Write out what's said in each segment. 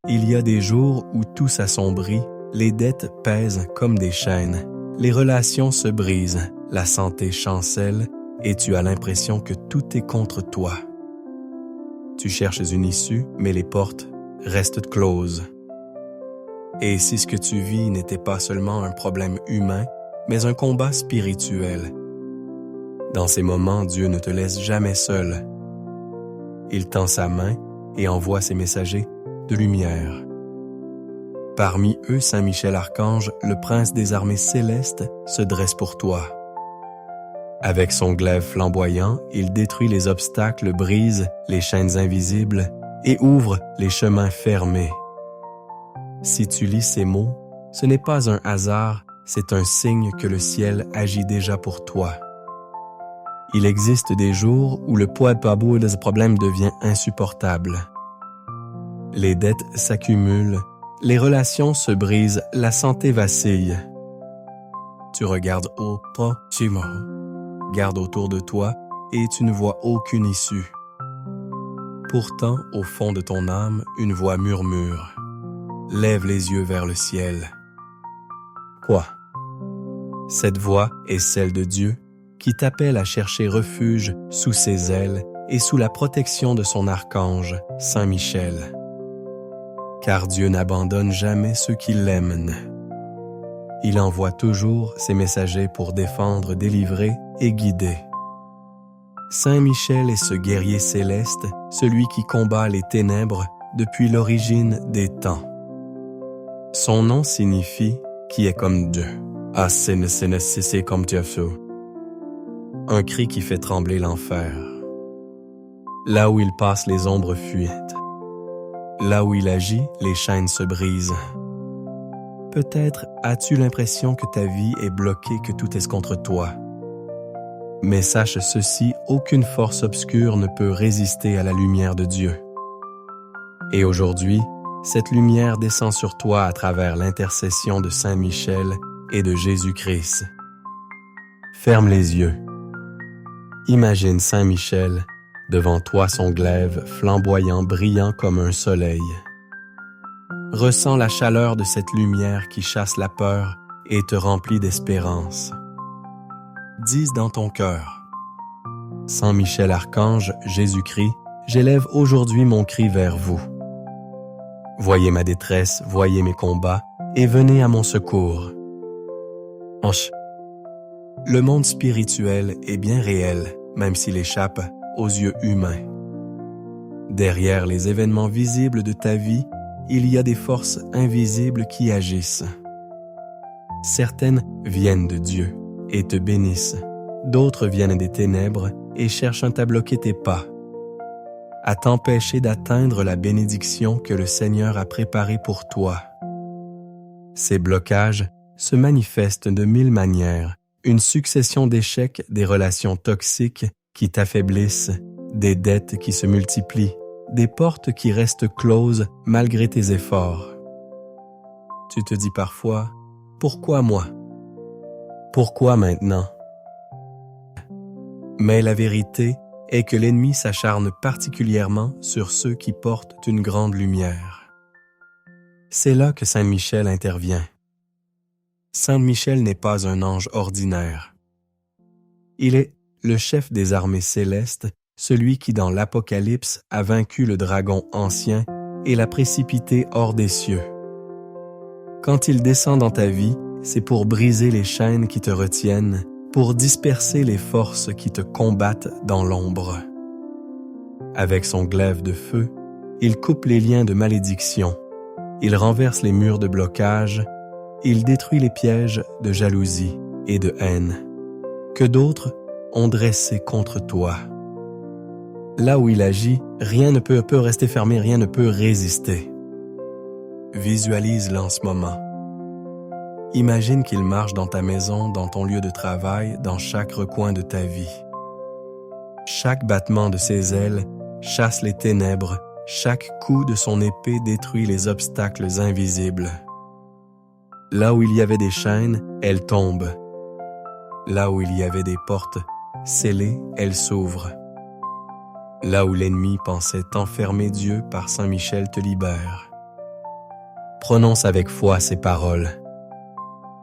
Il y a des jours où tout s'assombrit, les dettes pèsent comme des chaînes, les relations se brisent, la santé chancelle et tu as l'impression que tout est contre toi. Tu cherches une issue, mais les portes restent closes. Et si ce que tu vis n'était pas seulement un problème humain, mais un combat spirituel, dans ces moments, Dieu ne te laisse jamais seul. Il tend sa main et envoie ses messagers de lumière. Parmi eux, Saint Michel Archange, le prince des armées célestes, se dresse pour toi. Avec son glaive flamboyant, il détruit les obstacles, brise les chaînes invisibles et ouvre les chemins fermés. Si tu lis ces mots, ce n'est pas un hasard, c'est un signe que le ciel agit déjà pour toi. Il existe des jours où le poids de ce problème devient insupportable. Les dettes s'accumulent, les relations se brisent, la santé vacille. Tu regardes garde autour de toi et tu ne vois aucune issue. Pourtant, au fond de ton âme, une voix murmure. Lève les yeux vers le ciel. Quoi? Cette voix est celle de Dieu qui t'appelle à chercher refuge sous ses ailes et sous la protection de son archange, Saint Michel. Car Dieu n'abandonne jamais ceux qui l'aiment. Il envoie toujours ses messagers pour défendre, délivrer et guider. Saint Michel est ce guerrier céleste, celui qui combat les ténèbres depuis l'origine des temps. Son nom signifie « qui est comme Dieu ». C'est comme Dieu. Un cri qui fait trembler l'enfer. Là où il passe, les ombres fuient. Là où il agit, les chaînes se brisent. Peut-être as-tu l'impression que ta vie est bloquée, que tout est contre toi. Mais sache ceci, aucune force obscure ne peut résister à la lumière de Dieu. Et aujourd'hui, cette lumière descend sur toi à travers l'intercession de Saint Michel et de Jésus-Christ. Ferme les yeux. Imagine Saint Michel, devant toi son glaive flamboyant, brillant comme un soleil. Ressens la chaleur de cette lumière qui chasse la peur et te remplit d'espérance. Dis dans ton cœur. Saint Michel Archange, Jésus-Christ, j'élève aujourd'hui mon cri vers vous. Voyez ma détresse, voyez mes combats, et venez à mon secours. Le monde spirituel est bien réel, même s'il échappe aux yeux humains. Derrière les événements visibles de ta vie, il y a des forces invisibles qui agissent. Certaines viennent de Dieu et te bénissent. D'autres viennent des ténèbres et cherchent à bloquer tes pas, à t'empêcher d'atteindre la bénédiction que le Seigneur a préparée pour toi. Ces blocages se manifestent de 1000 manières, une succession d'échecs, des relations toxiques qui t'affaiblissent, des dettes qui se multiplient, des portes qui restent closes malgré tes efforts. Tu te dis parfois, « Pourquoi moi? Pourquoi maintenant? » Mais la vérité est que l'ennemi s'acharne particulièrement sur ceux qui portent une grande lumière. C'est là que Saint Michel intervient. Saint Michel n'est pas un ange ordinaire. Il est le chef des armées célestes, celui qui dans l'Apocalypse a vaincu le dragon ancien et l'a précipité hors des cieux. Quand il descend dans ta vie, c'est pour briser les chaînes qui te retiennent, pour disperser les forces qui te combattent dans l'ombre. Avec son glaive de feu, il coupe les liens de malédiction, il renverse les murs de blocage, il détruit les pièges de jalousie et de haine que d'autres ont dressés contre toi. Là où il agit, rien ne peut rester fermé, rien ne peut résister. Visualise-le en ce moment. Imagine qu'il marche dans ta maison, dans ton lieu de travail, dans chaque recoin de ta vie. Chaque battement de ses ailes chasse les ténèbres, chaque coup de son épée détruit les obstacles invisibles. Là où il y avait des chaînes, elles tombent. Là où il y avait des portes scellées, elles s'ouvrent. Là où l'ennemi pensait enfermer Dieu, par Saint Michel te libère. prononce avec foi ces paroles.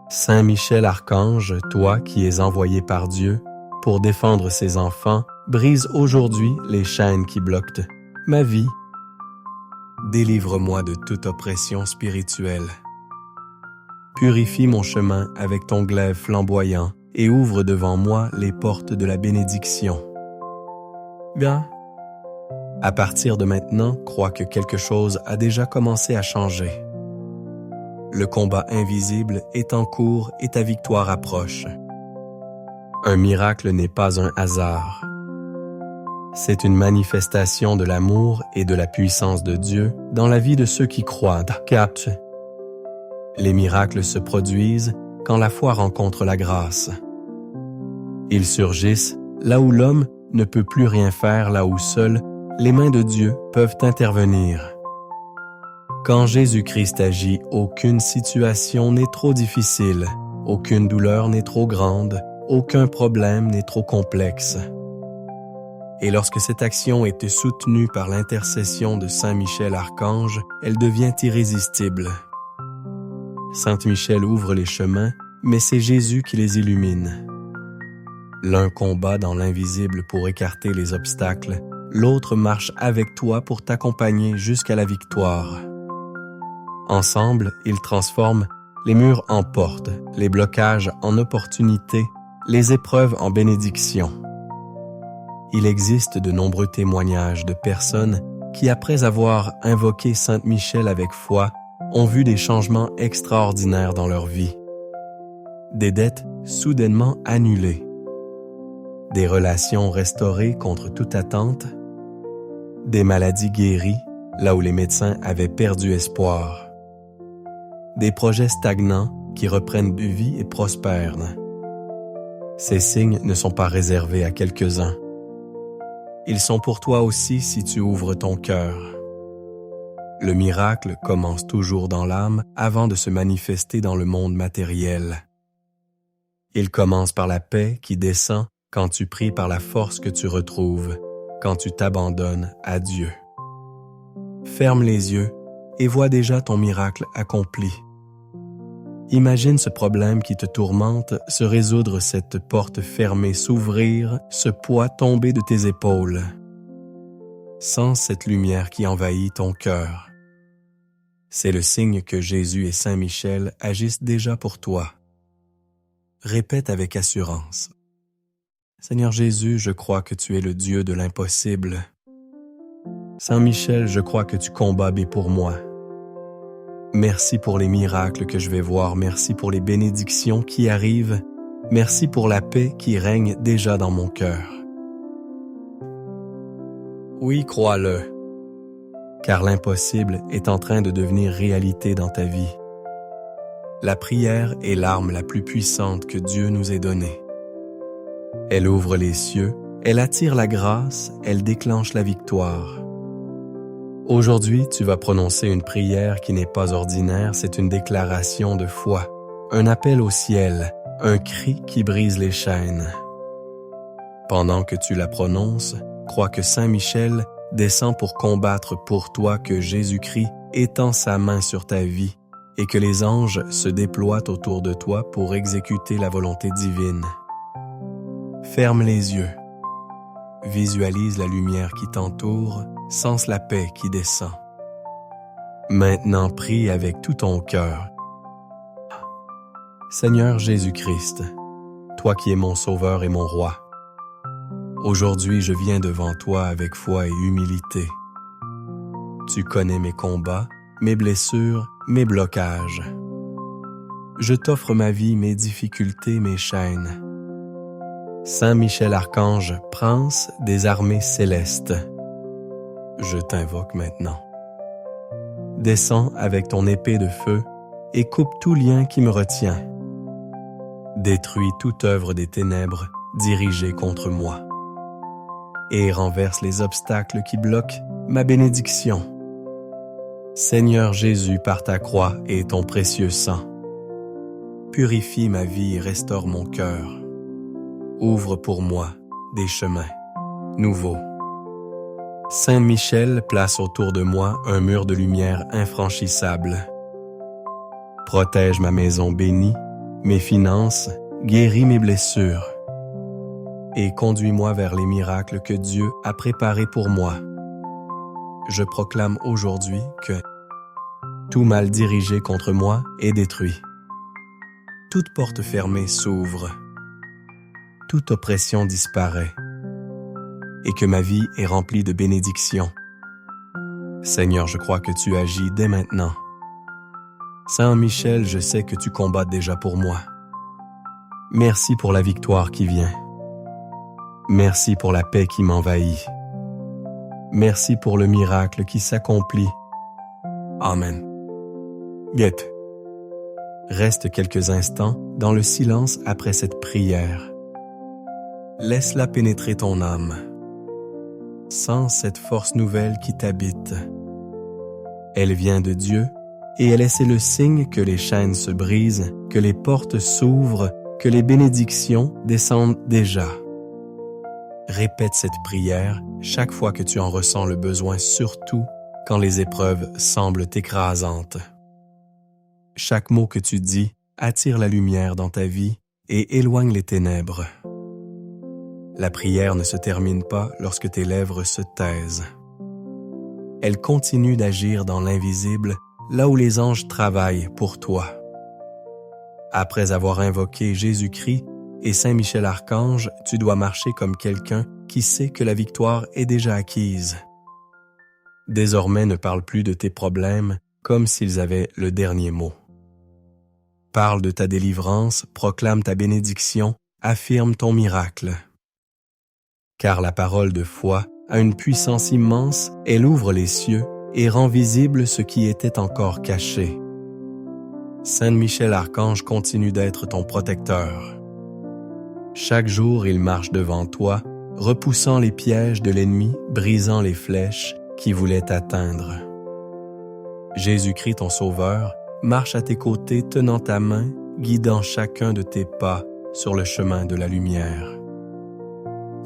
Saint Michel Archange, toi qui es envoyé par Dieu pour défendre ses enfants, brise aujourd'hui les chaînes qui bloquent ma vie. Délivre-moi de toute oppression spirituelle. Purifie mon chemin avec ton glaive flamboyant et ouvre devant moi les portes de la bénédiction. Bien. À partir de maintenant, crois que quelque chose a déjà commencé à changer. Le combat invisible est en cours et ta victoire approche. Un miracle n'est pas un hasard. C'est une manifestation de l'amour et de la puissance de Dieu dans la vie de ceux qui croient. Les miracles se produisent quand la foi rencontre la grâce. Ils surgissent là où l'homme ne peut plus rien faire, là où seules les mains de Dieu peuvent intervenir. Quand Jésus-Christ agit, aucune situation n'est trop difficile, aucune douleur n'est trop grande, aucun problème n'est trop complexe. Et lorsque cette action est soutenue par l'intercession de Saint Michel Archange, elle devient irrésistible. Saint Michel ouvre les chemins, mais c'est Jésus qui les illumine. L'un combat dans l'invisible pour écarter les obstacles, l'autre marche avec toi pour t'accompagner jusqu'à la victoire. Ensemble, ils transforment les murs en portes, les blocages en opportunités, les épreuves en bénédictions. Il existe de nombreux témoignages de personnes qui, après avoir invoqué Saint Michel avec foi, ont vu des changements extraordinaires dans leur vie. Des dettes soudainement annulées, des relations restaurées contre toute attente, des maladies guéries là où les médecins avaient perdu espoir, des projets stagnants qui reprennent de vie et prospèrent. Ces signes ne sont pas réservés à quelques-uns. Ils sont pour toi aussi si tu ouvres ton cœur. Le miracle commence toujours dans l'âme avant de se manifester dans le monde matériel. Il commence par la paix qui descend quand tu pries par la force que tu retrouves, quand tu t'abandonnes à Dieu. Ferme les yeux et vois déjà ton miracle accompli. Imagine ce problème qui te tourmente se résoudre, cette porte fermée s'ouvrir, ce poids tomber de tes épaules. Sens cette lumière qui envahit ton cœur. C'est le signe que Jésus et Saint Michel agissent déjà pour toi. Répète avec assurance. Seigneur Jésus, je crois que tu es le Dieu de l'impossible. Saint Michel, je crois que tu combats pour moi. Merci pour les miracles que je vais voir, merci pour les bénédictions qui arrivent, merci pour la paix qui règne déjà dans mon cœur. Oui, crois-le, car l'impossible est en train de devenir réalité dans ta vie. La prière est l'arme la plus puissante que Dieu nous ait donnée. Elle ouvre les cieux, elle attire la grâce, elle déclenche la victoire. Aujourd'hui, tu vas prononcer une prière qui n'est pas ordinaire, c'est une déclaration de foi, un appel au ciel, un cri qui brise les chaînes. Pendant que tu la prononces, crois que Saint Michel descend pour combattre pour toi, que Jésus-Christ étend sa main sur ta vie et que les anges se déploient autour de toi pour exécuter la volonté divine. Ferme les yeux. Visualise la lumière qui t'entoure, sens la paix qui descend. Maintenant, prie avec tout ton cœur. Seigneur Jésus-Christ, toi qui es mon Sauveur et mon Roi, aujourd'hui je viens devant toi avec foi et humilité. Tu connais mes combats, mes blessures, mes blocages. Je t'offre ma vie, mes difficultés, mes chaînes. Saint Michel Archange, prince des armées célestes, je t'invoque maintenant. Descends avec ton épée de feu et coupe tout lien qui me retient. Détruis toute œuvre des ténèbres dirigée contre moi et renverse les obstacles qui bloquent ma bénédiction. Seigneur Jésus, par ta croix et ton précieux sang, purifie ma vie et restaure mon cœur. Ouvre pour moi des chemins nouveaux. Saint Michel place autour de moi un mur de lumière infranchissable. Protège ma maison bénie, mes finances, guéris mes blessures. Et conduis-moi vers les miracles que Dieu a préparés pour moi. Je proclame aujourd'hui que tout mal dirigé contre moi est détruit. Toute porte fermée s'ouvre. Toute oppression disparaît. Et que ma vie est remplie de bénédictions. Seigneur, je crois que tu agis dès maintenant. Saint Michel, je sais que tu combats déjà pour moi. Merci pour la victoire qui vient. Merci pour la paix qui m'envahit. Merci pour le miracle qui s'accomplit. Amen. Bien. Reste quelques instants dans le silence après cette prière. Laisse-la pénétrer ton âme. Sens cette force nouvelle qui t'habite. Elle vient de Dieu et elle est le signe que les chaînes se brisent, que les portes s'ouvrent, que les bénédictions descendent déjà. Répète cette prière chaque fois que tu en ressens le besoin, surtout quand les épreuves semblent écrasantes. Chaque mot que tu dis attire la lumière dans ta vie et éloigne les ténèbres. La prière ne se termine pas lorsque tes lèvres se taisent. Elle continue d'agir dans l'invisible, là où les anges travaillent pour toi. Après avoir invoqué Jésus-Christ et Saint Michel Archange, tu dois marcher comme quelqu'un qui sait que la victoire est déjà acquise. Désormais, ne parle plus de tes problèmes comme s'ils avaient le dernier mot. Parle de ta délivrance, proclame ta bénédiction, affirme ton miracle. Car la parole de foi a une puissance immense, elle ouvre les cieux et rend visible ce qui était encore caché. Saint Michel Archange continue d'être ton protecteur. Chaque jour, il marche devant toi, repoussant les pièges de l'ennemi, brisant les flèches qui voulaient t'atteindre. Jésus-Christ, ton Sauveur, marche à tes côtés, tenant ta main, guidant chacun de tes pas sur le chemin de la lumière.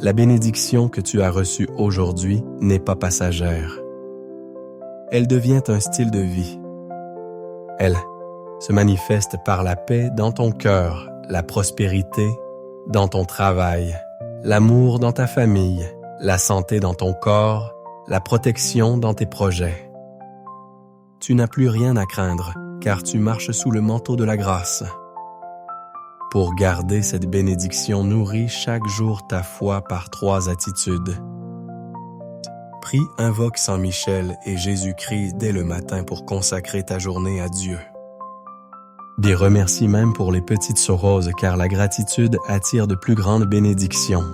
La bénédiction que tu as reçue aujourd'hui n'est pas passagère. Elle devient un style de vie. Elle se manifeste par la paix dans ton cœur, la prospérité dans ton travail, l'amour dans ta famille, la santé dans ton corps, la protection dans tes projets. Tu n'as plus rien à craindre, car tu marches sous le manteau de la grâce. Pour garder cette bénédiction, nourris chaque jour ta foi par 3 attitudes. Prie, invoque Saint Michel et Jésus-Christ dès le matin pour consacrer ta journée à Dieu. Dis remercie même pour les petites choses, car la gratitude attire de plus grandes bénédictions.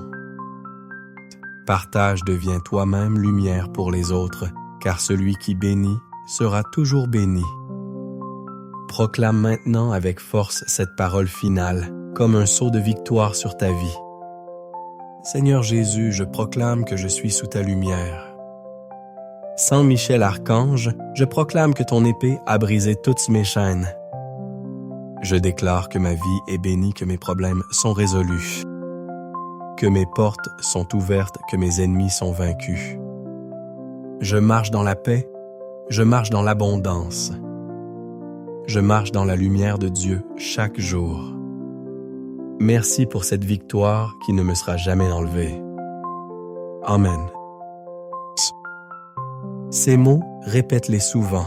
Partage, deviens toi-même lumière pour les autres, car celui qui bénit sera toujours béni. Proclame maintenant avec force cette parole finale, comme un sceau de victoire sur ta vie. Seigneur Jésus, je proclame que je suis sous ta lumière. Saint Michel Archange, je proclame que ton épée a brisé toutes mes chaînes. Je déclare que ma vie est bénie, que mes problèmes sont résolus, que mes portes sont ouvertes, que mes ennemis sont vaincus. Je marche dans la paix, je marche dans l'abondance. Je marche dans la lumière de Dieu chaque jour. Merci pour cette victoire qui ne me sera jamais enlevée. Amen. Ces mots, répète-les souvent.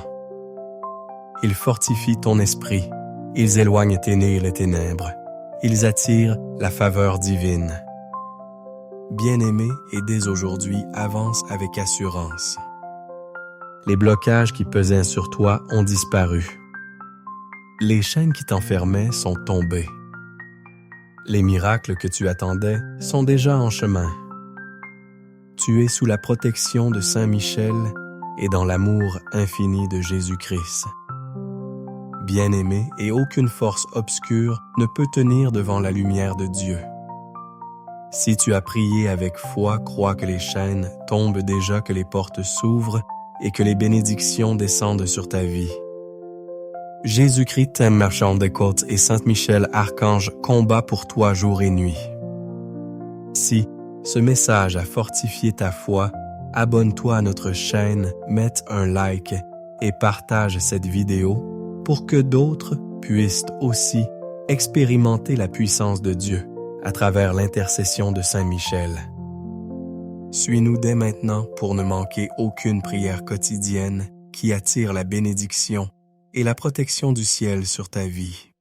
Ils fortifient ton esprit. Ils éloignent tes nez et les ténèbres. Ils attirent la faveur divine. Bien-aimé, et dès aujourd'hui, avance avec assurance. Les blocages qui pesaient sur toi ont disparu. Les chaînes qui t'enfermaient sont tombées. Les miracles que tu attendais sont déjà en chemin. Tu es sous la protection de Saint Michel et dans l'amour infini de Jésus-Christ. Bien-aimé, et aucune force obscure ne peut tenir devant la lumière de Dieu. Si tu as prié avec foi, crois que les chaînes tombent déjà, que les portes s'ouvrent et que les bénédictions descendent sur ta vie. Jésus-Christ t'aime, marchand des côtes, et Saint Michel Archange combat pour toi jour et nuit. Si ce message a fortifié ta foi, abonne-toi à notre chaîne, mets un like et partage cette vidéo pour que d'autres puissent aussi expérimenter la puissance de Dieu à travers l'intercession de Saint Michel. Suis-nous dès maintenant pour ne manquer aucune prière quotidienne qui attire la bénédiction et la protection du ciel sur ta vie.